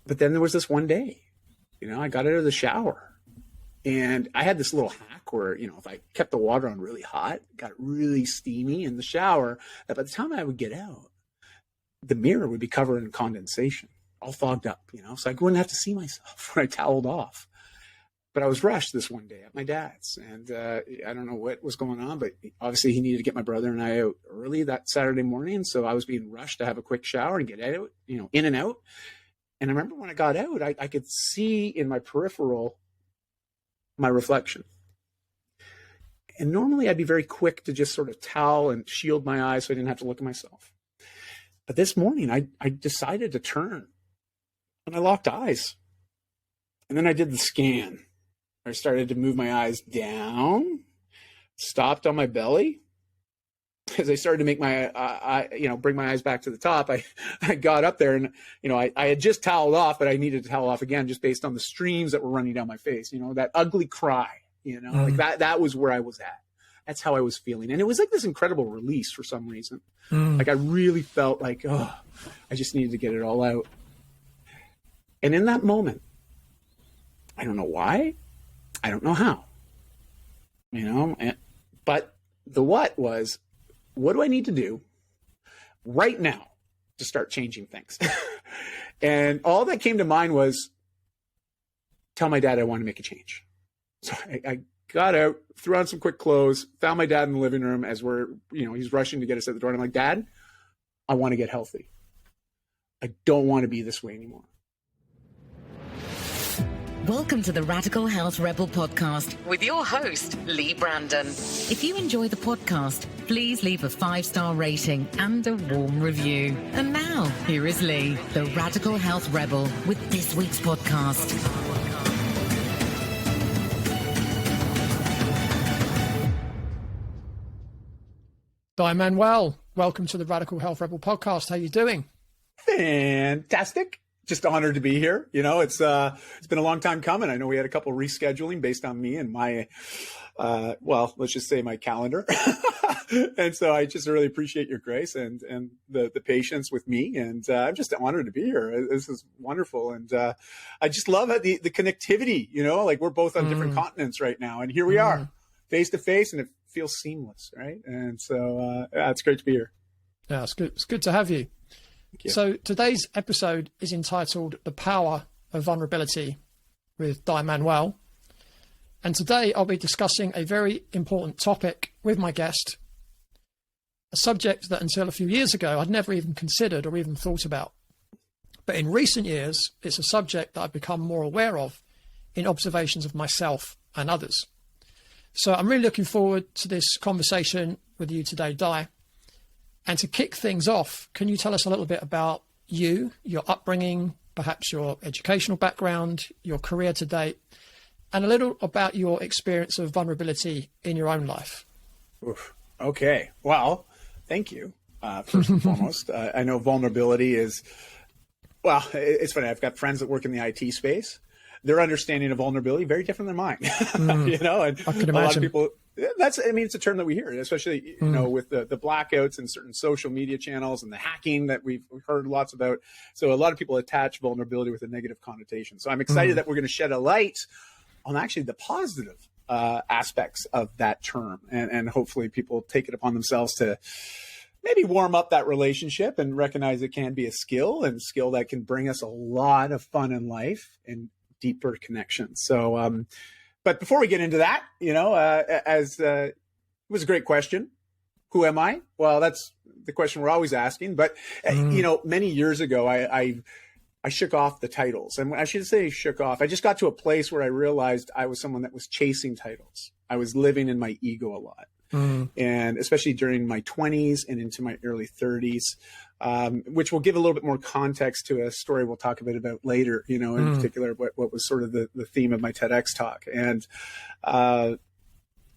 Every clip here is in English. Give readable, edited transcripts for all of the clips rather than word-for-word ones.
But then there was this one day, I got out of the shower and I had this little hack where, if I kept the water on really hot, got really steamy in the shower, that by the time I would get out, the mirror would be covered in condensation, all fogged up, so I wouldn't have to see myself when I toweled off. But I was rushed this one day at my dad's, and I don't know what was going on, but obviously he needed to get my brother and I out early that Saturday morning. So I was being rushed to have a quick shower and get out, in and out. And I remember when I got out, I could see in my peripheral my reflection. And normally I'd be very quick to just sort of towel and shield my eyes so I didn't have to look at myself. But this morning I decided to turn and I locked eyes. And then I did the scan. I started to move my eyes down, stopped on my belly. As I started to make my, bring my eyes back to the top, I got up there and, I had just toweled off, but I needed to towel off again just based on the streams that were running down my face, that ugly cry, like that was where I was at. That's how I was feeling. And it was like this incredible release for some reason. Like I really felt like, I just needed to get it all out. And in that moment, I don't know why, I don't know how, but the what do I need to do right now to start changing things? And all that came to mind was tell my dad I want to make a change. So I got out, threw on some quick clothes, found my dad in the living room as he's rushing to get us at the door. And I'm like, Dad, I want to get healthy. I don't want to be this way anymore. Welcome to the Radical Health Rebel podcast with your host, Leigh Brandon. If you enjoy the podcast, please leave a 5-star rating and a warm review. And now, here is Leigh, the Radical Health Rebel, with this week's podcast. Dai Manuel, welcome to the Radical Health Rebel podcast. How you doing? Fantastic. Just honored to be here. It's been a long time coming. I know we had a couple rescheduling based on me and my, let's just say my calendar. And so I just really appreciate your grace and the patience with me. And I'm just honored to be here. This is wonderful. And I just love the connectivity, like we're both on different continents right now. And here we are face to face and it feels seamless. Right. And so it's great to be here. Yeah, it's good. It's good to have you. So today's episode is entitled The Power of Vulnerability with Dai Manual. And today I'll be discussing a very important topic with my guest, a subject that until a few years ago I'd never even considered or even thought about. But in recent years, it's a subject that I've become more aware of in observations of myself and others. So I'm really looking forward to this conversation with you today, Dai. And to kick things off, can you tell us a little bit about you, your upbringing, perhaps your educational background, your career to date, and a little about your experience of vulnerability in your own life? Oof. Okay. Well, thank you. First and foremost, I know vulnerability is, it's funny. I've got friends that work in the IT space. Their understanding of vulnerability very different than mine. And I can imagine. A lot of people. It's a term that we hear, especially, with the blackouts and certain social media channels and the hacking that we've heard lots about. So a lot of people attach vulnerability with a negative connotation. So I'm excited that we're going to shed a light on actually the positive aspects of that term. And hopefully people take it upon themselves to maybe warm up that relationship and recognize it can be a skill that can bring us a lot of fun in life and deeper connections. So, but before we get into that, it was a great question. Who am I? Well, that's the question we're always asking. But, many years ago, I shook off the titles. And I should say shook off. I just got to a place where I realized I was someone that was chasing titles. I was living in my ego a lot. And especially during my 20s and into my early 30s, which will give a little bit more context to a story we'll talk a bit about later, in particular, what was sort of the theme of my TEDx talk. And,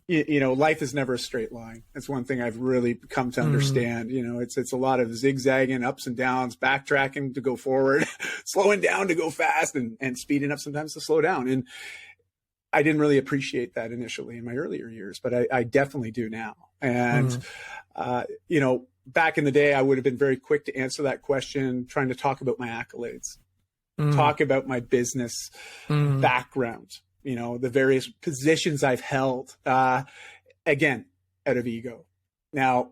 life is never a straight line. That's one thing I've really come to understand. It's a lot of zigzagging, ups and downs, backtracking to go forward, slowing down to go fast, and speeding up sometimes to slow down. And I didn't really appreciate that initially in my earlier years, but I definitely do now. And, back in the day, I would have been very quick to answer that question, trying to talk about my accolades. talk about my business background, you know, the various positions I've held, again, out of ego. Now,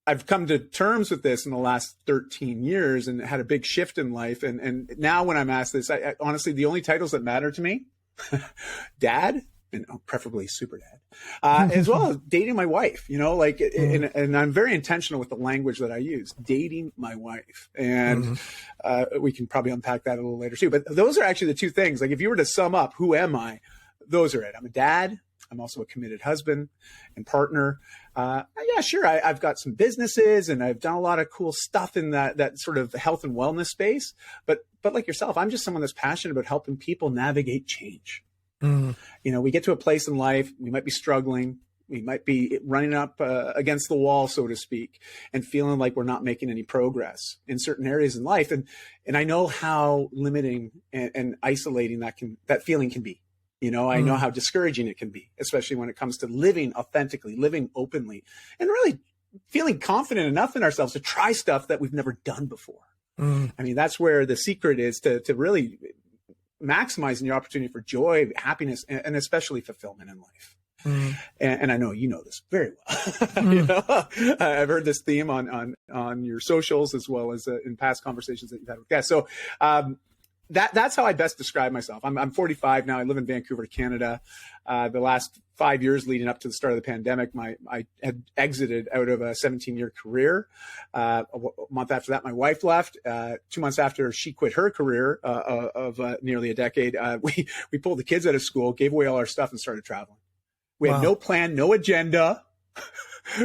I've come to terms with this in the last 13 years and had a big shift in life. And now when I'm asked this, I honestly, the only titles that matter to me, dad, and preferably super dad, as well as dating my wife, you know, like, and I'm very intentional with the language that I use, dating my wife. And we can probably unpack that a little later too. But those are actually the two things. Like if you were to sum up, who am I? Those are it. I'm a dad. I'm also a committed husband and partner. Yeah, sure. I've got some businesses and I've done a lot of cool stuff in that sort of health and wellness space. But like yourself, I'm just someone that's passionate about helping people navigate change. You know, we get to a place in life, we might be struggling. We might be running up against the wall, so to speak, and feeling like we're not making any progress in certain areas in life. And I know how limiting and isolating that feeling can be. You know, I know how discouraging it can be, especially when it comes to living authentically, living openly, and really feeling confident enough in ourselves to try stuff that we've never done before. I mean, that's where the secret is to really maximizing your opportunity for joy, happiness, and especially fulfillment in life. And I know you know this very well. You know, I've heard this theme on your socials as well as in past conversations that you've had with guests. So that's how I best describe myself. I'm 45 now. I live in Vancouver, Canada. The last 5 years leading up to the start of the pandemic, I had exited out of a 17-year career. A month after that, my wife left. 2 months after she quit her career of nearly a decade, we pulled the kids out of school, gave away all our stuff, and started traveling. We had no plan, no agenda.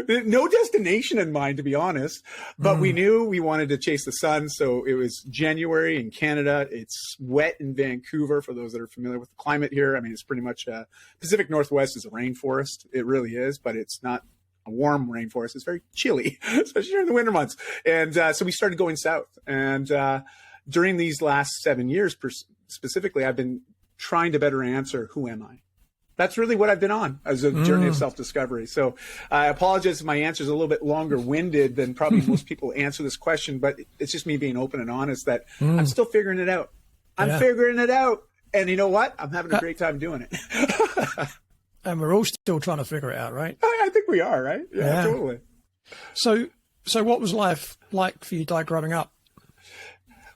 No destination in mind, to be honest, but we knew we wanted to chase the sun. So it was January in Canada. It's wet in Vancouver. For those that are familiar with the climate here, I mean, it's pretty much Pacific Northwest is a rainforest. It really is, but it's not a warm rainforest. It's very chilly, especially during the winter months. And so we started going south. And during these last 7 years specifically, I've been trying to better answer, who am I? That's really what I've been on as a journey of self-discovery. So I apologize if my answer is a little bit longer winded than probably most people answer this question, but it's just me being open and honest that I'm still figuring it out. I'm figuring it out. And you know what? I'm having a great time doing it. And we're all still trying to figure it out, right? I think we are, right? Yeah, totally. So what was life like for you, Dai, growing up?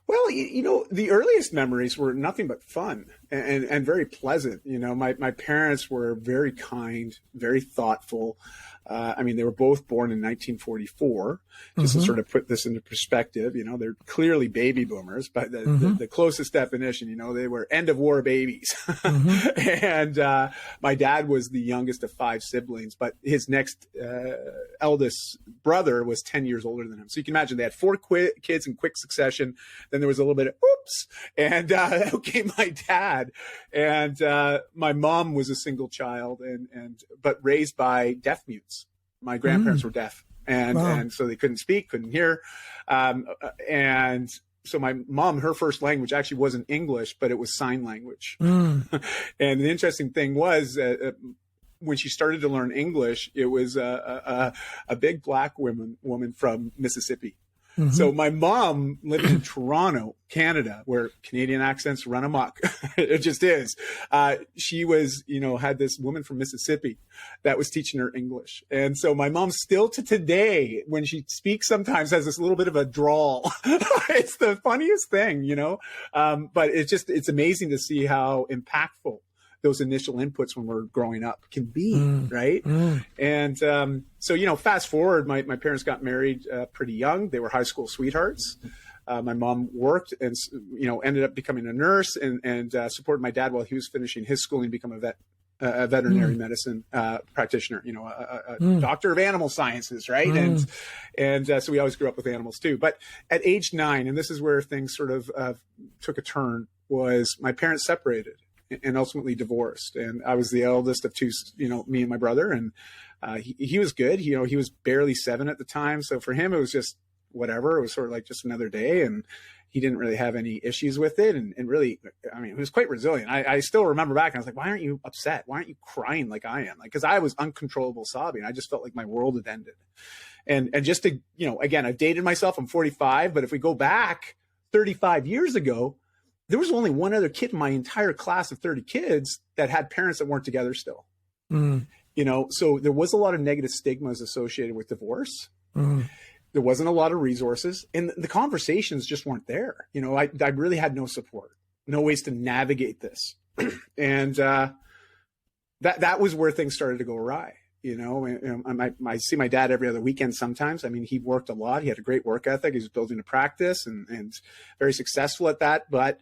Well, you know, the earliest memories were nothing but fun and very pleasant. You know, my parents were very kind, very thoughtful. I mean, they were both born in 1944, just to sort of put this into perspective. You know, they're clearly baby boomers, but the closest definition, you know, they were end of war babies. And my dad was the youngest of 5 siblings, but his next eldest brother was 10 years older than him. So you can imagine they had 4 kids in quick succession. Then there was a little bit of oops, and out came my dad. And my mom was a single child, but raised by deaf mutes. My grandparents were deaf, and so they couldn't speak, couldn't hear. And so my mom, her first language actually wasn't English, but it was sign language. And the interesting thing was, when she started to learn English, it was a big black woman from Mississippi. So my mom lived in Toronto, Canada, where Canadian accents run amok. It just is. She was, you know, had this woman from Mississippi that was teaching her English. And so my mom still to today, when she speaks, sometimes has this little bit of a drawl. It's the funniest thing, you know, but it's amazing to see how impactful those initial inputs when we're growing up can be, right? And so, you know, fast forward, my parents got married pretty young. They were high school sweethearts. My mom worked and, you know, ended up becoming a nurse and supported my dad while he was finishing his schooling to become a veterinary medicine practitioner, you know, a doctor of animal sciences, right? And so we always grew up with animals too. But at age 9, and this is where things sort of took a turn, was my parents separated and ultimately divorced. And I was the eldest of 2, you know, me and my brother. And he was good. You know, he was barely 7 at the time. So for him, it was just whatever. It was sort of like just another day. And he didn't really have any issues with it. And really, I mean, he was quite resilient. I still remember back and I was like, why aren't you upset? Why aren't you crying like I am? Like, cause I was uncontrollable sobbing. I just felt like my world had ended. And just to, you know, again, I've dated myself. I'm 45, but if we go back 35 years ago, there was only one other kid in my entire class of 30 kids that had parents that weren't together still. So there was a lot of negative stigmas associated with divorce. There wasn't a lot of resources, and the conversations just weren't there. I really had no support, no ways to navigate this. And that was where things started to go awry. I see my dad every other weekend sometimes. I mean, he worked a lot. He had a great work ethic. He was building a practice and very successful at that. But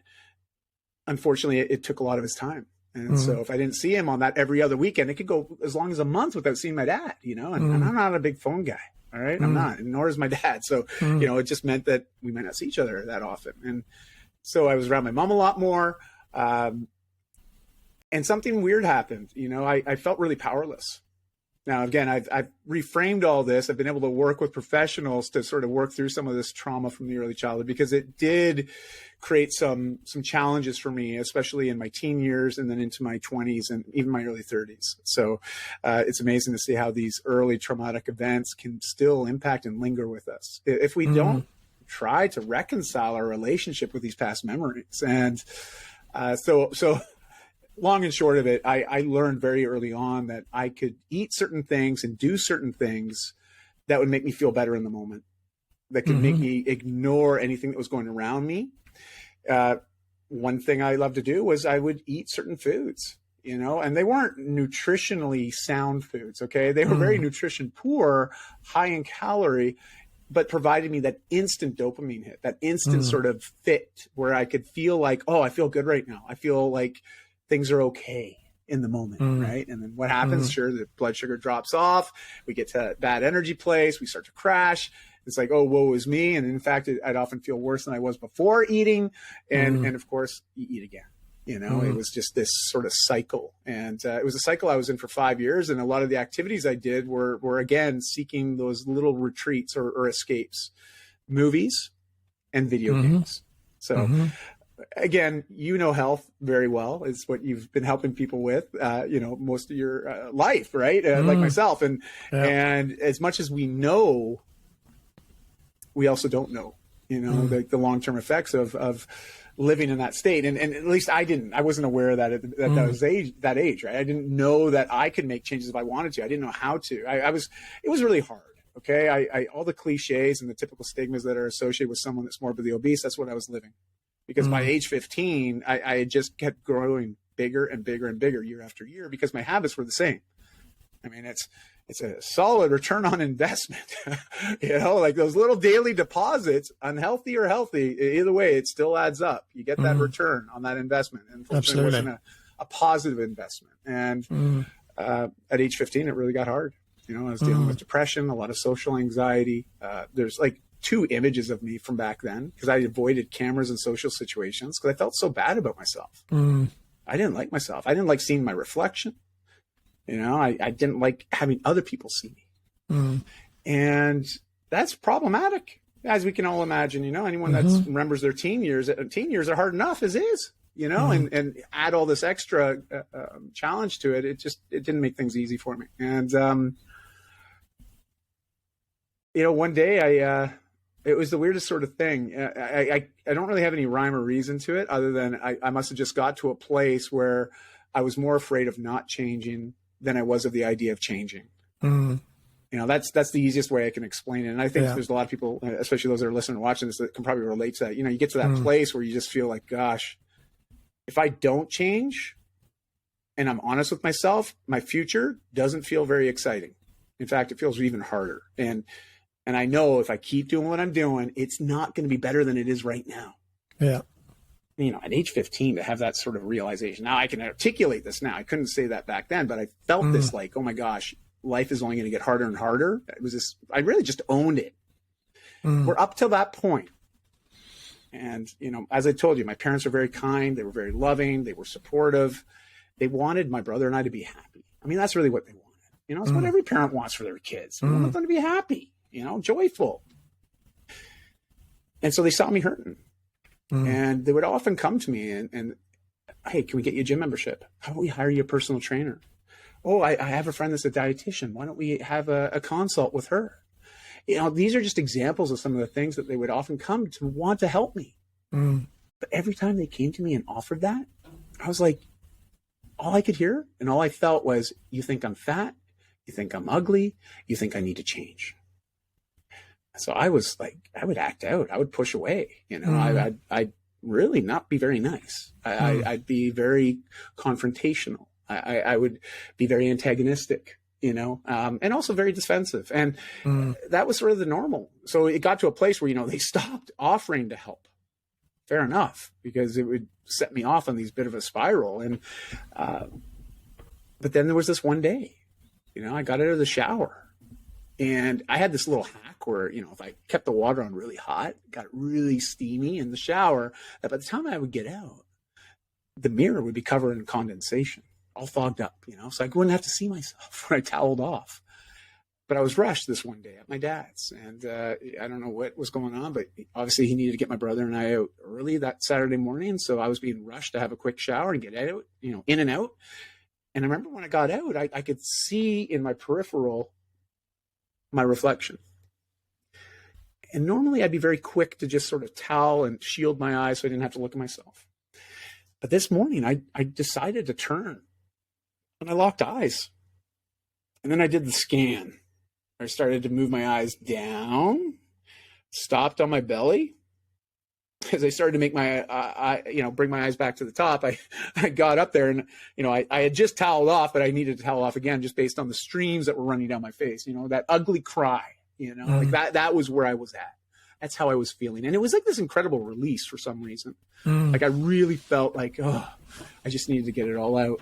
unfortunately, it took a lot of his time. And so if I didn't see him on that every other weekend, it could go as long as a month without seeing my dad, and I'm not a big phone guy. All right. I'm not, and nor is my dad. So, it just meant that we might not see each other that often. And so I was around my mom a lot more. And something weird happened. I felt really powerless. Now, again, I've reframed all this. I've been able to work with professionals to sort of work through some of this trauma from the early childhood, because it did create some challenges for me, especially in my teen years and then into my 20s and even my early 30s. So it's amazing to see how these early traumatic events can still impact and linger with us if we don't try to reconcile our relationship with these past memories. And so long and short of it, I learned very early on that I could eat certain things and do certain things that would make me feel better in the moment, that could make me ignore anything that was going around me. One thing I loved to do was I would eat certain foods, and they weren't nutritionally sound foods. Okay. They were very nutrition poor, high in calorie, but provided me that instant dopamine hit, that instant sort of fit where I could feel like, oh, I feel good right now. I feel like things are okay in the moment, right? And then what happens? Sure, the blood sugar drops off. We get to that bad energy place. We start to crash. It's like, oh, woe is me. And in fact, I'd often feel worse than I was before eating. And of course, you eat again. It was just this sort of cycle. And it was a cycle I was in for 5 years. And a lot of the activities I did were again, seeking those little retreats or escapes, movies and video games. So again, health very well. It's what you've been helping people with, most of your life, right? Like myself. And as much as we know, we also don't know, the long-term effects of living in that state. And at least I wasn't aware of that at that age, right? I didn't know that I could make changes if I wanted to. I didn't know how to. It was really hard. Okay. I all the cliches and the typical stigmas that are associated with someone that's morbidly obese, that's what I was living. Because by age 15, I had just kept growing bigger and bigger and bigger year after year because my habits were the same. I mean, it's a solid return on investment, like those little daily deposits, unhealthy or healthy, either way, it still adds up. You get that return on that investment. And unfortunately, it wasn't a positive investment. And at age 15, it really got hard. I was dealing with depression, a lot of social anxiety. There's like 2 images of me from back then because I avoided cameras and social situations because I felt so bad about myself. I didn't like myself. I didn't like seeing my reflection. I didn't like having other people see me. And that's problematic, as we can all imagine. Anyone that remembers their teen years are hard enough as is, and add all this extra challenge to it. It didn't make things easy for me. And, one day it was the weirdest sort of thing. I don't really have any rhyme or reason to it other than I must have just got to a place where I was more afraid of not changing than I was of the idea of changing. That's the easiest way I can explain it. And I think there's a lot of people, especially those that are listening and watching this, that can probably relate to that. You get to that place where you just feel like, gosh, if I don't change and I'm honest with myself, my future doesn't feel very exciting. In fact, it feels even harder. And I know if I keep doing what I'm doing, it's not going to be better than it is right now. Yeah. At age 15 to have that sort of realization. Now I can articulate this now. I couldn't say that back then, but I felt this like, oh my gosh, life is only going to get harder and harder. I really just owned it. We're up till that point. And, as I told you, my parents were very kind. They were very loving. They were supportive. They wanted my brother and I to be happy. I mean, that's really what they wanted. It's what every parent wants for their kids. They want them to be happy, joyful. And so they saw me hurting. And they would often come to me and, hey, can we get you a gym membership? How about we hire you a personal trainer? Oh, I have a friend that's a dietitian. Why don't we have a consult with her? These are just examples of some of the things that they would often come to want to help me. But every time they came to me and offered that, I was like, all I could hear and all I felt was, you think I'm fat? You think I'm ugly? You think I need to change? So I was like, I would act out. I would push away. I'd really not be very nice. I'd be very confrontational. I would be very antagonistic, and also very defensive. And that was sort of the normal. So it got to a place where, they stopped offering to help. Fair enough, because it would set me off on these bit of a spiral. And, but then there was this one day, I got out of the shower and I had this little hack where, if I kept the water on really hot, got really steamy in the shower, that by the time I would get out, the mirror would be covered in condensation, all fogged up, so I wouldn't have to see myself when I toweled off. But I was rushed this one day at my dad's, and I don't know what was going on, but obviously he needed to get my brother and I out early that Saturday morning. So I was being rushed to have a quick shower and get out, in and out. And I remember when I got out, I could see in my peripheral my reflection. And normally I'd be very quick to just sort of towel and shield my eyes so I didn't have to look at myself. But this morning I decided to turn and I locked eyes. And then I did the scan. I started to move my eyes down, stopped on my belly. As I started to make my, bring my eyes back to the top, I got up there and, I had just toweled off, but I needed to towel off again just based on the streams that were running down my face, that ugly cry, like that was where I was at. That's how I was feeling. And it was like this incredible release for some reason. Like I really felt like, I just needed to get it all out.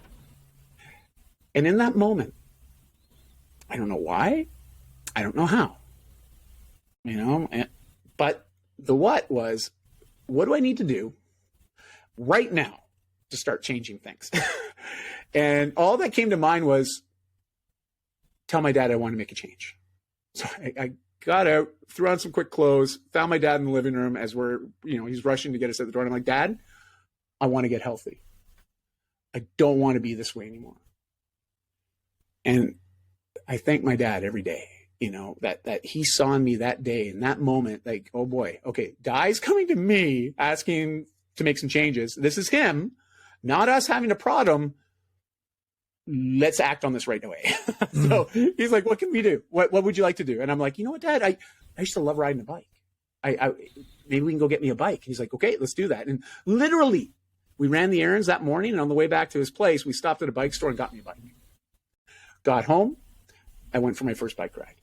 And in that moment, I don't know why, I don't know how, but the what do I need to do right now to start changing things? And all that came to mind was tell my dad I want to make a change. So I got out, threw on some quick clothes, found my dad in the living room as he's rushing to get us at the door. And I'm like, Dad, I want to get healthy. I don't want to be this way anymore. And I thank my dad every day, that he saw in me that day, in that moment, like, oh boy, okay, Dai's coming to me asking to make some changes. This is him, not us having a problem. Let's act on this right away. So he's like, what can we do? What would you like to do? And I'm like, you know what, Dad, I used to love riding a bike. Maybe we can go get me a bike. And he's like, okay, let's do that. And literally we ran the errands that morning. And on the way back to his place, we stopped at a bike store and got me a bike. Got home. I went for my first bike ride.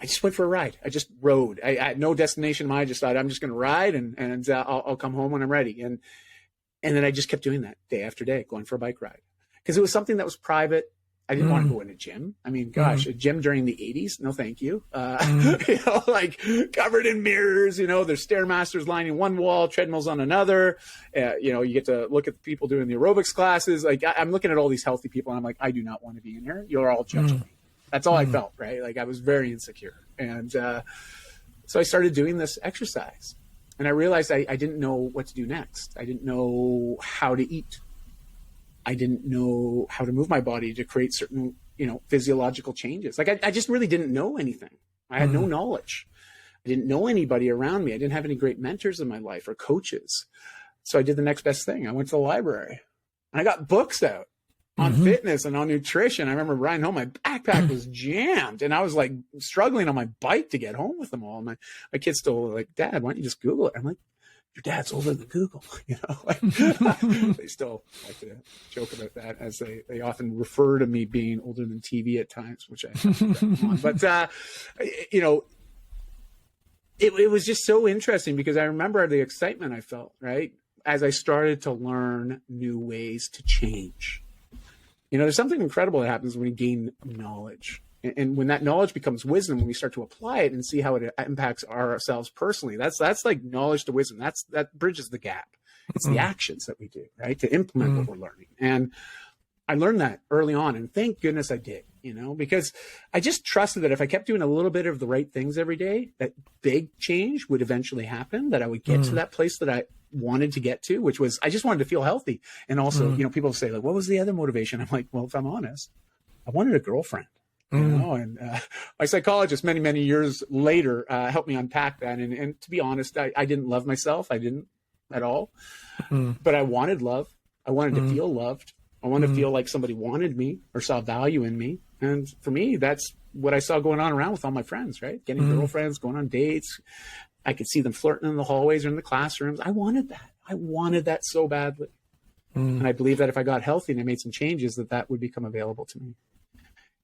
I just went for a ride. I just rode. I had no destination in mind. I just thought I'm just going to ride and I'll come home when I'm ready. And then I just kept doing that day after day, going for a bike ride because it was something that was private. I didn't want to go in a gym. I mean, gosh, a gym during the 80s. No, thank you. Like covered in mirrors, there's Stairmasters lining one wall, treadmills on another. You get to look at the people doing the aerobics classes. Like I'm looking at all these healthy people and I'm like, I do not want to be in here. You're all judging me. That's all I felt, right? Like I was very insecure. And so I started doing this exercise and I realized I didn't know what to do next. I didn't know how to eat. I didn't know how to move my body to create certain, physiological changes. Like I just really didn't know anything. I had no knowledge. I didn't know anybody around me. I didn't have any great mentors in my life or coaches. So I did the next best thing. I went to the library and I got books out on fitness and on nutrition. I remember riding home, my backpack was jammed and I was like struggling on my bike to get home with them all. My kids still were like, Dad, why don't you just Google it? I'm like, your dad's older than Google, They still like to joke about that as they often refer to me being older than TV at times, which I on. But, it was just so interesting because I remember the excitement I felt, right? As I started to learn new ways to change. There's something incredible that happens when we gain knowledge. And when that knowledge becomes wisdom, when we start to apply it and see how it impacts ourselves personally, that's like knowledge to wisdom. That bridges the gap. It's the actions that we do, right? To implement what we're learning. And I learned that early on. And thank goodness I did, because I just trusted that if I kept doing a little bit of the right things every day, that big change would eventually happen, that I would get to that place that I wanted to get to, which was, I just wanted to feel healthy. And also, people say like, what was the other motivation? I'm like, well, if I'm honest, I wanted a girlfriend. And my psychologist many, many years later helped me unpack that. And to be honest, I didn't love myself. I didn't at all. But I wanted love. I wanted to feel loved. I wanted to feel like somebody wanted me or saw value in me. And for me, that's what I saw going on around with all my friends, right? Getting girlfriends, going on dates. I could see them flirting in the hallways or in the classrooms. I wanted that. I wanted that so badly. And I believe that if I got healthy and I made some changes, that would become available to me.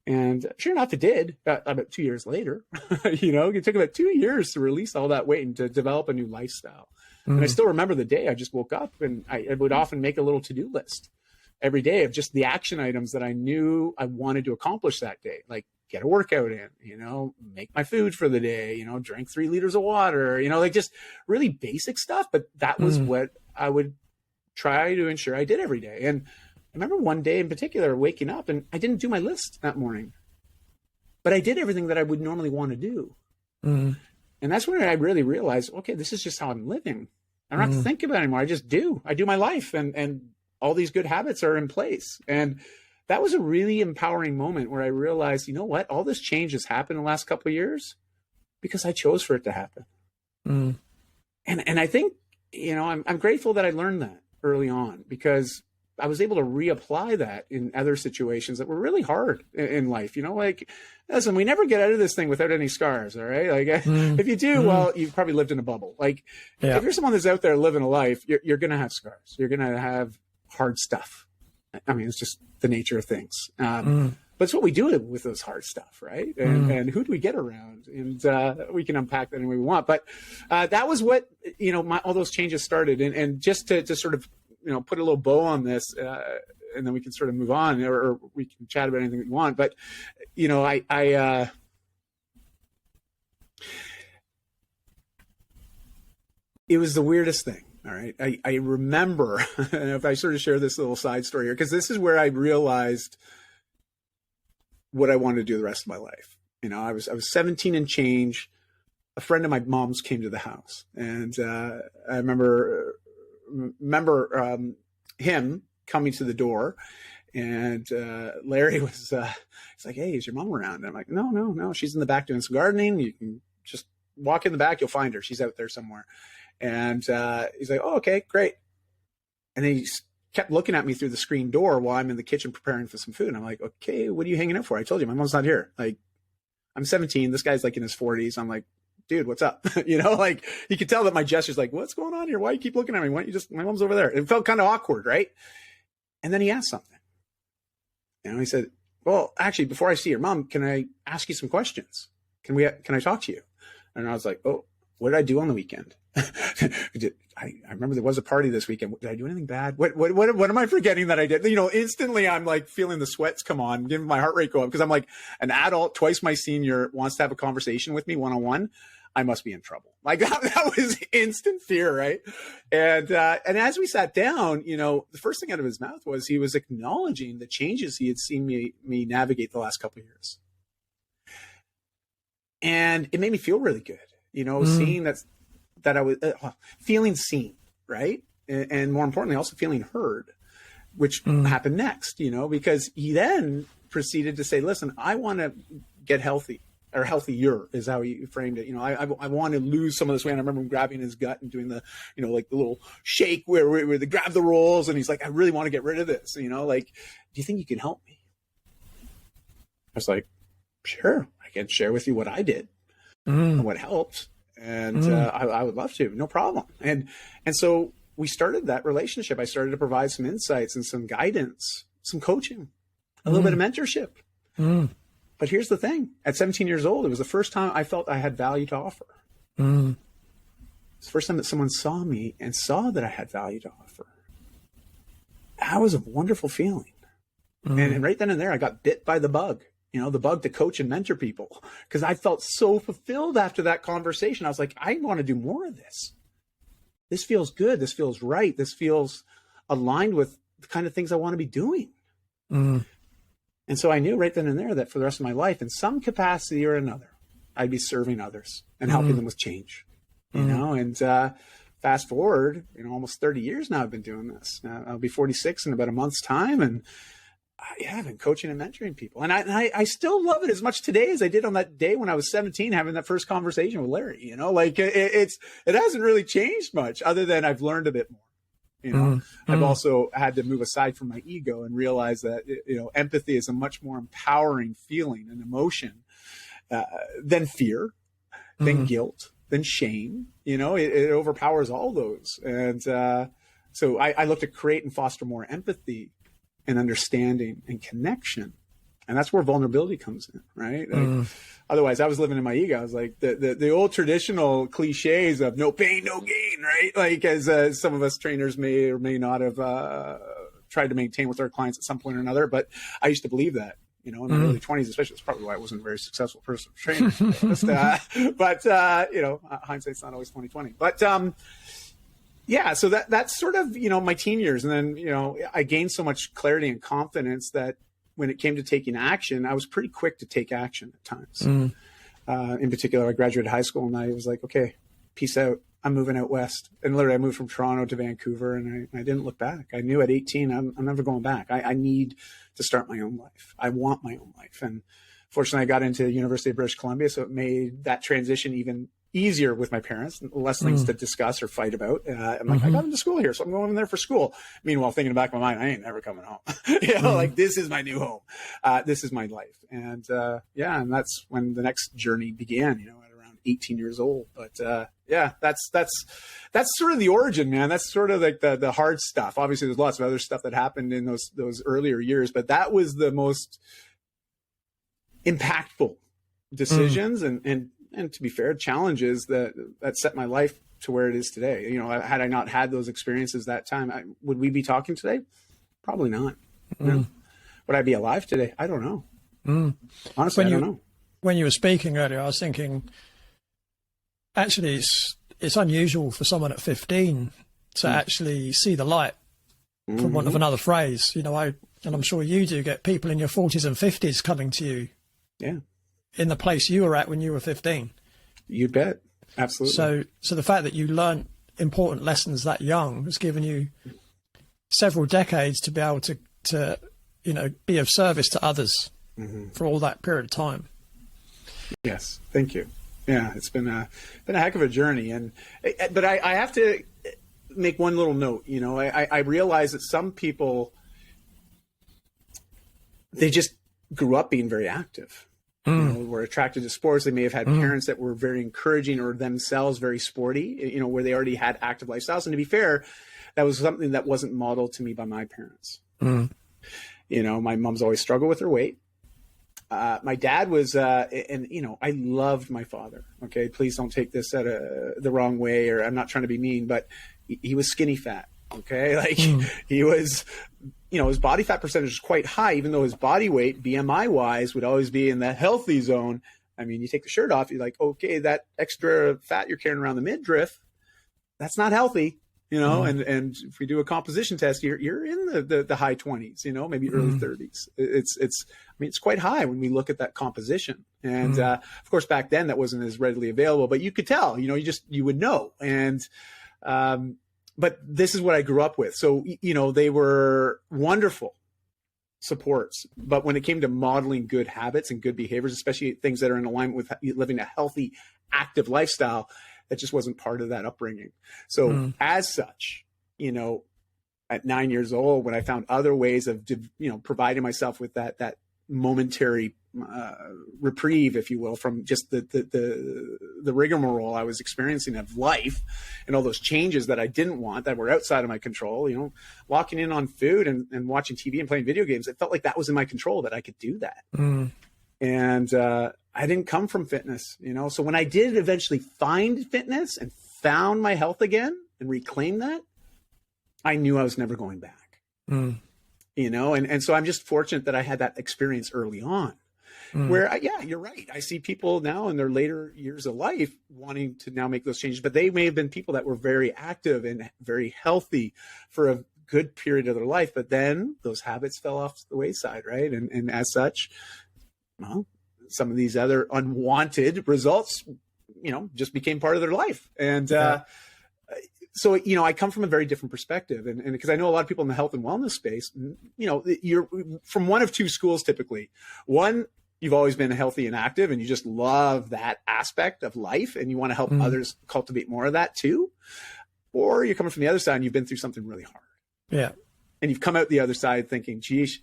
And sure enough, it did about 2 years later. It took about 2 years to release all that weight and to develop a new lifestyle. And I still remember the day I just woke up, and I would often make a little to-do list every day of just the action items that I knew I wanted to accomplish that day. Like get a workout in, make my food for the day, drink 3 liters of water, like just really basic stuff. But that was what I would try to ensure I did every day. And I remember one day in particular waking up and I didn't do my list that morning, but I did everything that I would normally want to do. And that's when I really realized, okay, this is just how I'm living. I don't have to think about it anymore. I just do. I do my life, and all these good habits are in place. And that was a really empowering moment where I realized, you know what, all this change has happened in the last couple of years because I chose for it to happen. And I think, I'm grateful that I learned that early on, because I was able to reapply that in other situations that were really hard in life. Listen, we never get out of this thing without any scars. All right. Like if you do, well, you've probably lived in a bubble. Like if you're someone that's out there living a life, you're going to have scars. You're going to have hard stuff. I mean, it's just the nature of things. But it's what we do with those hard stuff, right? And who do we get around? And we can unpack that any way we want. But that was what, all those changes started. And just to sort of, put a little bow on this, and then we can sort of move on, or we can chat about anything we want. But, I it was the weirdest thing. All right. I remember, if I sort of share this little side story here, because this is where I realized what I wanted to do the rest of my life. I was 17 and change. A friend of my mom's came to the house, and I remember him coming to the door, and Larry was he's like, "Hey, is your mom around?" And I'm like, No, she's in the back doing some gardening. You can just walk in the back, you'll find her. She's out there somewhere. And he's like, "Oh, okay, great." And then he kept looking at me through the screen door while I'm in the kitchen preparing for some food. And I'm like, "Okay, what are you hanging out for? I told you my mom's not here." Like, I'm 17. This guy's like in his 40s. I'm like, "Dude, what's up?" Like you could tell that my gesture's like, "What's going on here? Why do you keep looking at me? Why don't you my mom's over there?" It felt kind of awkward, right? And then he asked something. He said, "Well, actually, before I see your mom, can I ask you some questions? Can I talk to you?" And I was like, "Oh, what did I do on the weekend?" I remember there was a party this weekend. Did I do anything bad? What am I forgetting that I did? Instantly I'm like feeling the sweats come on, giving my heart rate go up, because I'm like, an adult, twice my senior, wants to have a conversation with me one-on-one. I must be in trouble. Like that was instant fear, right? And as we sat down, the first thing out of his mouth was he was acknowledging the changes he had seen me navigate the last couple of years. And it made me feel really good, seeing that I was feeling seen, right? And more importantly, also feeling heard, which happened next, because he then proceeded to say, "Listen, I want to get healthy, or healthier," is how he framed it. I want to lose some of this weight. And I remember him grabbing his gut and doing the, like the little shake where they grab the rolls. And he's like, "I really want to get rid of this. Like, do you think you can help me?" I was like, "Sure, I can share with you what I did and what helped. And I would love to, no problem." And so we started that relationship. I started to provide some insights and some guidance, some coaching, a little bit of mentorship. But here's the thing. At 17 years old, it was the first time I felt I had value to offer. It's the first time that someone saw me and saw that I had value to offer. That was a wonderful feeling. And right then and there, I got bit by the bug. The bug to coach and mentor people, because I felt so fulfilled after that conversation. I was like, I want to do more of this. This feels good. This feels right. This feels aligned with the kind of things I want to be doing. And so I knew right then and there that for the rest of my life, in some capacity or another, I'd be serving others and helping them with change, and fast forward, almost 30 years now I've been doing this. I'll be 46 in about a month's time. And Yeah, I've been coaching and mentoring people. And I still love it as much today as I did on that day when I was 17, having that first conversation with Larry. You know, like it hasn't really changed much other than I've learned a bit more. You know, I've also had to move aside from my ego and realize that, you know, empathy is a much more empowering feeling and emotion than fear, than guilt, than shame. You know, it overpowers all those. And so I look to create and foster more empathy and understanding and connection. And that's where vulnerability comes in, right? Like, otherwise, I was living in my ego. I was like the old traditional cliches of no pain, no gain, right? Like as some of us trainers may or may not have tried to maintain with our clients at some point or another. But I used to believe that, you know, in my early 20s, especially. That's probably why I wasn't a very successful personal trainer. But you know, hindsight's not always 20/20. But yeah, so that's sort of, you know, my teen years. And then, you know, I gained so much clarity and confidence that when it came to taking action, I was pretty quick to take action at times. In particular, I graduated high school and I was like, okay, peace out. I'm moving out west. And literally I moved from Toronto to Vancouver and I didn't look back. I knew at 18, I'm never going back. I need to start my own life. I want my own life. And fortunately, I got into the University of British Columbia, so it made that transition even easier with my parents, less things to discuss or fight about. I'm like, I got into school here, so I'm going in there for school. Meanwhile, thinking in the back of my mind, I ain't never coming home. You know, like this is my new home. This is my life. And yeah, and that's when the next journey began, you know, at around 18 years old. But yeah, that's sort of the origin, man. That's sort of like the hard stuff. Obviously, there's lots of other stuff that happened in those earlier years, but that was the most impactful decisions and to be fair, challenges that set my life to where it is today. You know, had I not had those experiences that time, would we be talking today? Probably not. No. Would I be alive today? I don't know. Honestly, I don't know. When you were speaking earlier, I was thinking, actually, it's unusual for someone at 15 to actually see the light, for want of another phrase. You know, and I'm sure you do get people in your 40s and 50s coming to you. Yeah. In the place you were at when you were 15. You bet. Absolutely. So the fact that you learned important lessons that young has given you several decades to be able to you know, be of service to others for all that period of time. Yes. Thank you. Yeah, it's been a heck of a journey. But I have to make one little note. You know, I realize that some people, they just grew up being very active. You know, were attracted to sports. They may have had parents that were very encouraging or themselves very sporty, you know, where they already had active lifestyles. And to be fair, that was something that wasn't modeled to me by my parents. You know, my mom's always struggled with her weight. My dad was, and you know, I loved my father. Okay, please don't take this the wrong way, or I'm not trying to be mean, but he was skinny fat. Okay, like he was, you know, his body fat percentage is quite high, even though his body weight, BMI wise, would always be in the healthy zone. I mean, you take the shirt off, you're like, okay, that extra fat you're carrying around the midriff, that's not healthy, you know. And if we do a composition test, you're in the high 20s, you know, maybe early 30s. I mean, it's quite high when we look at that composition. And of course, back then that wasn't as readily available, but you could tell, you know, you would know. And but this is what I grew up with. So, you know, they were wonderful supports. But when it came to modeling good habits and good behaviors, especially things that are in alignment with living a healthy, active lifestyle, that just wasn't part of that upbringing. So as such, you know, at 9 years old, when I found other ways of, you know, providing myself with that momentary reprieve, if you will, from just the rigmarole I was experiencing of life and all those changes that I didn't want, that were outside of my control, you know, locking in on food and watching TV and playing video games. It felt like that was in my control, that I could do that. And I didn't come from fitness, you know. So when I did eventually find fitness and found my health again and reclaim that, I knew I was never going back. You know, and so I'm just fortunate that I had that experience early on. Where, yeah, you're right. I see people now in their later years of life wanting to now make those changes, but they may have been people that were very active and very healthy for a good period of their life. But then those habits fell off the wayside, right? And as such, well, some of these other unwanted results, you know, just became part of their life. And so, I come from a very different perspective, and because I know a lot of people in the health and wellness space, you're from one of two schools typically. One, you've always been healthy and active and you just love that aspect of life and you want to help others cultivate more of that too. Or you're coming from the other side and you've been through something really hard. Yeah. And you've come out the other side thinking, geez,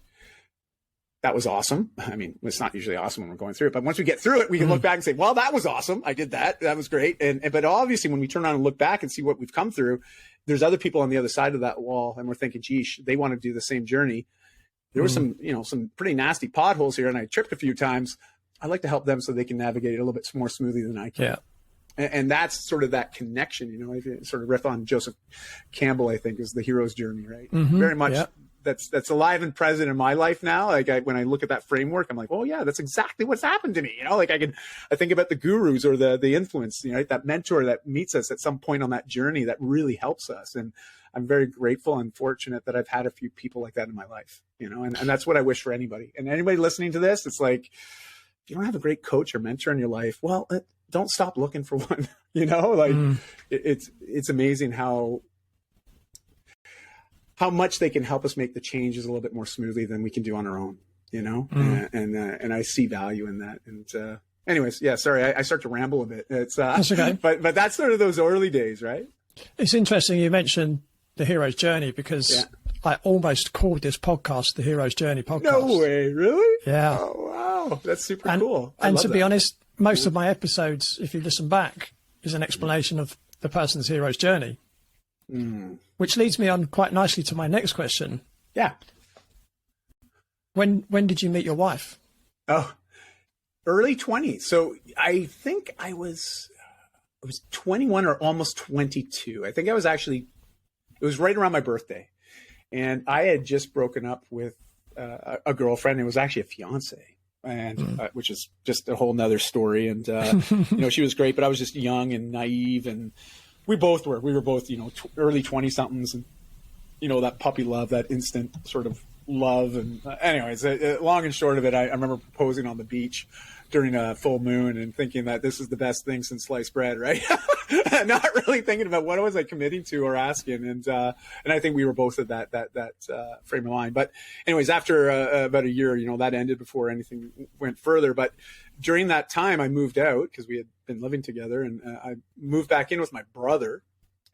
that was awesome. I mean, it's not usually awesome when we're going through it, but once we get through it, we can look back and say, well, that was awesome. I did that. That was great. But obviously when we turn around and look back and see what we've come through, there's other people on the other side of that wall. And we're thinking, geez, they want to do the same journey. There were some pretty nasty potholes here and I tripped a few times. I'd like to help them so they can navigate it a little bit more smoothly than I can. Yeah. And that's sort of that connection, if you sort of riff on Joseph Campbell, I think is the hero's journey, right? Very much. Yeah. That's alive and present in my life now. Like when I look at that framework, I'm like, oh yeah, that's exactly what's happened to me. I think about the gurus or the influence, that mentor that meets us at some point on that journey that really helps us. And I'm very grateful and fortunate that I've had a few people like that in my life, and that's what I wish for anybody. And anybody listening to this, it's like, if you don't have a great coach or mentor in your life, well, don't stop looking for one, it's amazing how much they can help us make the changes a little bit more smoothly than we can do on our own, and I see value in that. And anyways, yeah, sorry, I start to ramble a bit. It's that's okay. But that's sort of those early days, right? It's interesting you mentioned the hero's journey because I almost called this podcast the Hero's Journey podcast. No way, really? Yeah. Oh wow, that's super cool. And to be honest, most of my episodes, if you listen back, is an explanation of the person's hero's journey. Which leads me on quite nicely to my next question. Yeah. When did you meet your wife? Oh, early 20s. So I think I was 21 or almost 22. I think I was it was right around my birthday. And I had just broken up with a girlfriend. It was actually a fiance. And which is just a whole nother story. And, she was great, but I was just young and naive and we were both, early 20 somethings and, that puppy love, that instant sort of love. And anyways, long and short of it, I remember proposing on the beach during a full moon and thinking that this is the best thing since sliced bread, right? Not really thinking about what was I committing to or asking. And I think we were both at that frame of mind. But anyways, after about a year, that ended before anything went further. But during that time, I moved out because we had been living together, and I moved back in with my brother.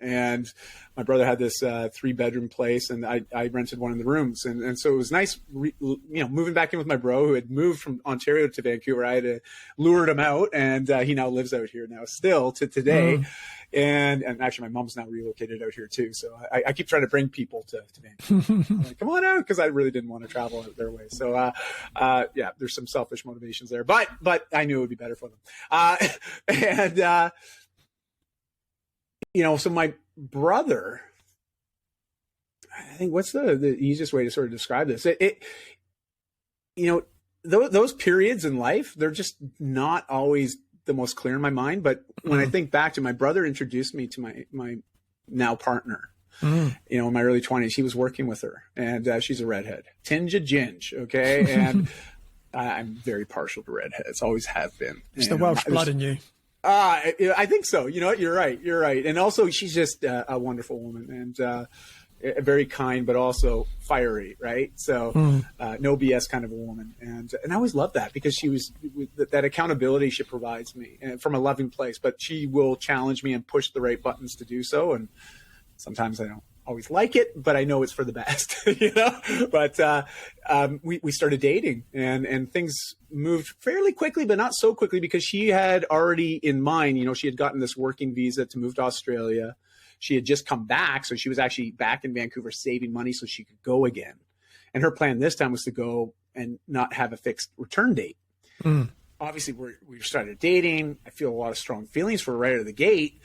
And my brother had this 3-bedroom place, and I rented one of the rooms. And so it was nice, moving back in with my bro who had moved from Ontario to Vancouver. I had lured him out, and he now lives out here now still to today. And actually, my mom's now relocated out here too. So I keep trying to bring people to Vancouver. I'm like, come on out, because I really didn't want to travel out their way. So there's some selfish motivations there, but I knew it would be better for them. So my brother, I think what's the easiest way to sort of describe this? Those periods in life, they're just not always the most clear in my mind. But when I think back to my brother introduced me to my now partner, in my early 20s, he was working with her and she's a redhead, tinge of ginge. Okay. And I'm very partial to redheads, always have been. It's the Welsh blood in you. I think so. You're right. And also she's just a wonderful woman and very kind, but also fiery. Right. So no BS kind of a woman. And I always loved that because she was that accountability she provides me from a loving place, but she will challenge me and push the right buttons to do so. And sometimes I don't always like it, but I know it's for the best, But we started dating and things moved fairly quickly, but not so quickly because she had already in mind, she had gotten this working visa to move to Australia. She had just come back. So she was actually back in Vancouver saving money so she could go again. And her plan this time was to go and not have a fixed return date. Obviously, we started dating. I feel a lot of strong feelings for her right out of the gate.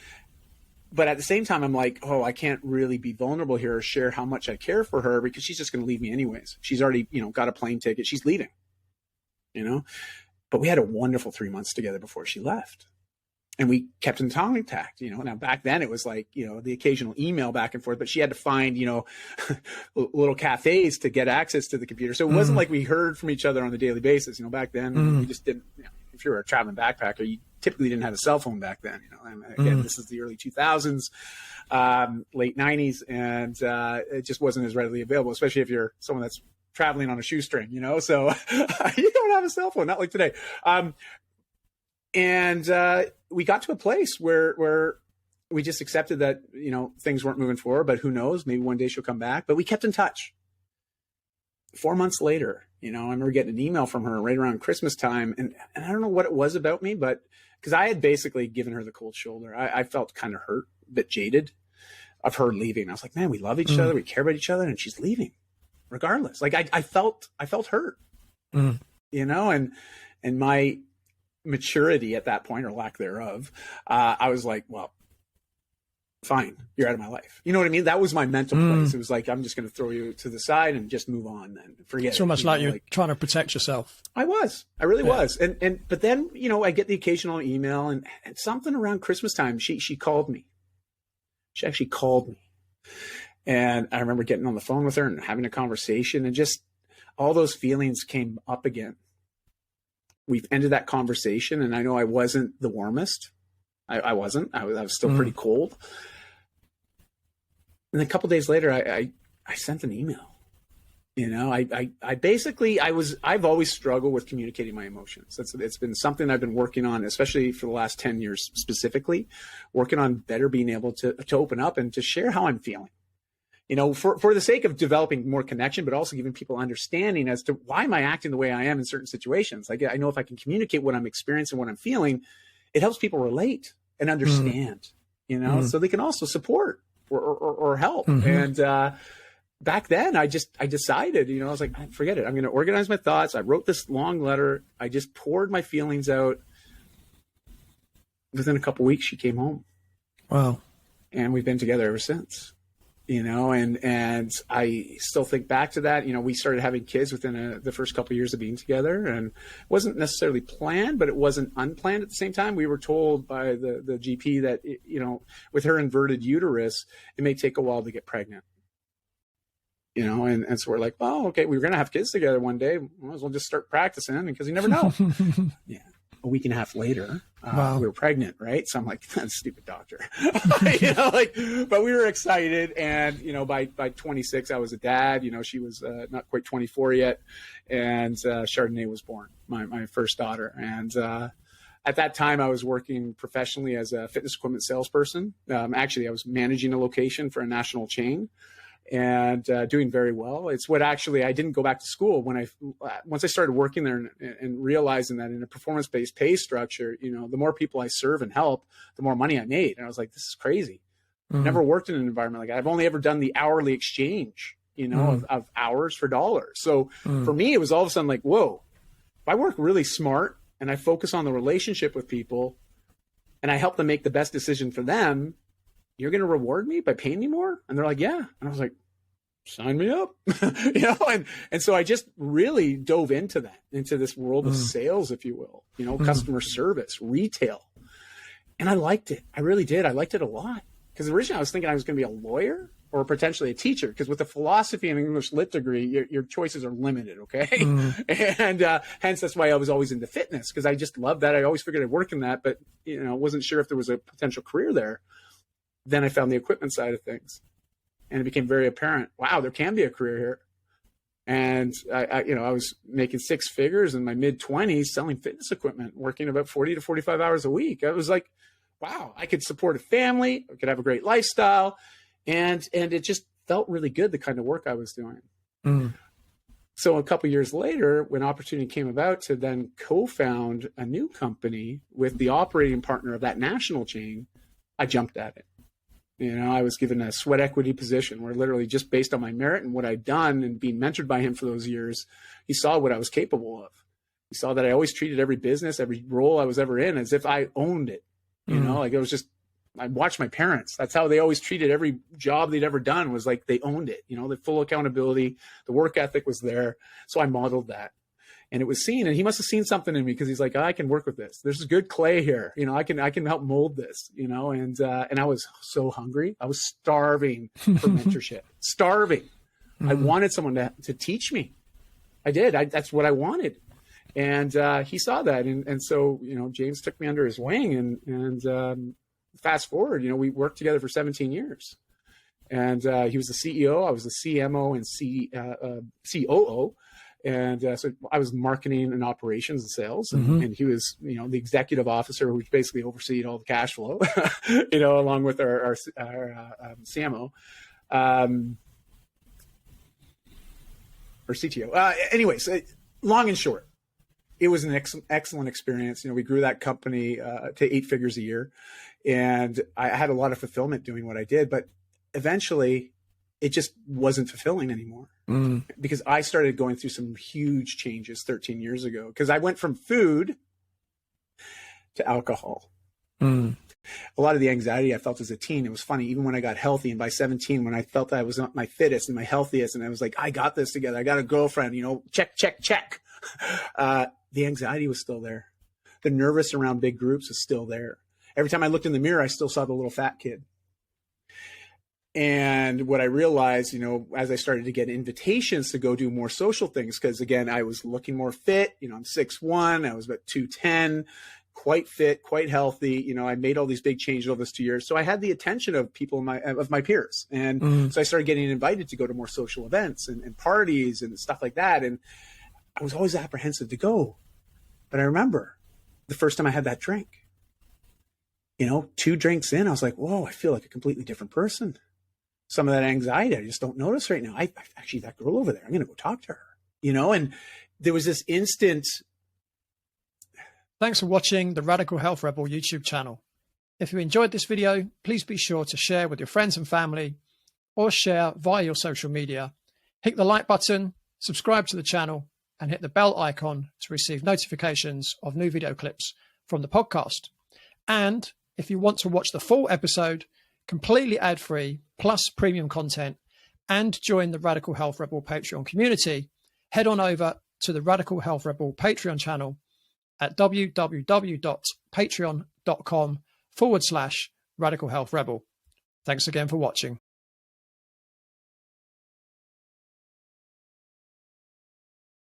But at the same time, I'm like, I can't really be vulnerable here or share how much I care for her because she's just going to leave me anyways. She's already, got a plane ticket. She's leaving, But we had a wonderful 3 months together before she left. And we kept in contact, Now back then it was like, the occasional email back and forth, but she had to find, little cafes to get access to the computer. So it wasn't like we heard from each other on a daily basis. Back then we just didn't, if you were a traveling backpacker, you typically didn't have a cell phone back then. And again, this is the early 2000s, late 90s, and it just wasn't as readily available, especially if you're someone that's traveling on a shoestring, so you don't have a cell phone, not like today. And we got to a place where we just accepted that, things weren't moving forward, but who knows, maybe one day she'll come back. But we kept in touch. 4 months later, I remember getting an email from her right around Christmas time. And I don't know what it was about me, but because I had basically given her the cold shoulder. I felt kind of hurt, a bit jaded of her leaving. I was like, man, we love each other. We care about each other. And she's leaving regardless. Like I felt hurt, and my maturity at that point, or lack thereof, I was like, well, fine, you're out of my life. You know what I mean? That was my mental place. It was like, I'm just going to throw you to the side and just move on then. Forget it. It's almost like you're trying to protect yourself. I really was. But then, I get the occasional email and something around Christmas time, she called me. She actually called me. And I remember getting on the phone with her and having a conversation, and just all those feelings came up again. We've ended that conversation, and I know I wasn't the warmest. I wasn't. I was still pretty cold. And then a couple of days later, I sent an email. I've always struggled with communicating my emotions. It's been something I've been working on, especially for the last 10 years specifically, working on better being able to open up and to share how I'm feeling. For the sake of developing more connection, but also giving people understanding as to why am I acting the way I am in certain situations. Like, I know if I can communicate what I'm experiencing, what I'm feeling, it helps people relate and understand, so they can also support or help. And back then I decided, I was like, forget it. I'm going to organize my thoughts. I wrote this long letter. I just poured my feelings out. Within a couple of weeks, she came home. Wow. And we've been together ever since. And I still think back to that. We started having kids within the first couple of years of being together, and it wasn't necessarily planned, but it wasn't unplanned at the same time. We were told by the GP that, with her inverted uterus, it may take a while to get pregnant. And so we're like, well, okay, we were going to have kids together one day. We might as well just start practicing, because you never know. Yeah. A week and a half later, wow. We were pregnant, right? So I'm like, stupid doctor, but we were excited. And, by 26, I was a dad. She was not quite 24 yet. And Chardonnay was born, my first daughter. And at that time, I was working professionally as a fitness equipment salesperson. Actually, I was managing a location for a national chain. And doing very well. It's what actually I didn't go back to school once I started working there and realizing that in a performance-based pay structure, the more people I serve and help, the more money I made. And I was like, this is crazy. Never worked in an environment like that. I've only ever done the hourly exchange, of hours for dollars. So for me, it was all of a sudden like, whoa, if I work really smart and I focus on the relationship with people and I help them make the best decision for them, you're going to reward me by paying me more? And they're like, yeah. And I was like, sign me up, and so I just really dove into this world of sales, if you will, customer service, retail. And I liked it. I really did. I liked it a lot, because originally I was thinking I was going to be a lawyer or potentially a teacher, because with a philosophy and English lit degree, your choices are limited. Okay. And hence that's why I was always into fitness, because I just loved that. I always figured I'd work in that, but wasn't sure if there was a potential career there. Then I found the equipment side of things, and it became very apparent, wow, there can be a career here. And I was making six figures in my mid-20s selling fitness equipment, working about 40 to 45 hours a week. I was like, wow, I could support a family, I could have a great lifestyle. And it just felt really good, the kind of work I was doing. So a couple of years later, when opportunity came about to then co-found a new company with the operating partner of that national chain, I jumped at it. I was given a sweat equity position where literally just based on my merit and what I'd done and being mentored by him for those years, he saw what I was capable of. He saw that I always treated every business, every role I was ever in as if I owned it. Like it was just, I watched my parents. That's how they always treated every job they'd ever done, was like they owned it. The full accountability, the work ethic was there. So I modeled that. And it was seen, and he must have seen something in me, because he's like, I can work with this. There's good clay here. I can help mold this, and I was so hungry. I was starving for mentorship, starving. I wanted someone to teach me. I did. That's what I wanted. And he saw that. And so, James took me under his wing and fast forward, we worked together for 17 years. And he was the CEO, I was the CMO and COO. And so I was marketing and operations and sales, and he was, the executive officer, which basically overseed all the cash flow, along with our CMO, or CTO. Anyways, long and short, it was an excellent experience. We grew that company to 8 figures a year, and I had a lot of fulfillment doing what I did, but eventually it just wasn't fulfilling anymore because I started going through some huge changes 13 years ago, because I went from food to alcohol. A lot of the anxiety I felt as a teen, it was funny, even when I got healthy, and by 17, when I felt that I was not my fittest and my healthiest, and I was like, I got this together, I got a girlfriend, check. The anxiety was still there. The nervous around big groups was still there. Every time I looked in the mirror, I still saw the little fat kid. And what I realized, as I started to get invitations to go do more social things, because again, I was looking more fit, I'm 6'1", I was about 210, quite fit, quite healthy. I made all these big changes over those 2 years. So I had the attention of people of my peers. And so I started getting invited to go to more social events and parties and stuff like that. And I was always apprehensive to go. But I remember the first time I had that drink, 2 drinks in, I was like, whoa, I feel like a completely different person. Some of that anxiety, I just don't notice right now. I actually, that girl over there, I'm going to go talk to her, and there was this instant. Thanks for watching the Radical Health Rebel YouTube channel. If you enjoyed this video, please be sure to share with your friends and family, or share via your social media. Hit the like button, subscribe to the channel, and hit the bell icon to receive notifications of new video clips from the podcast. And if you want to watch the full episode, completely ad-free, plus premium content, and join the Radical Health Rebel Patreon community, head on over to the Radical Health Rebel Patreon channel at www.patreon.com/Radical Health Rebel. Thanks again for watching.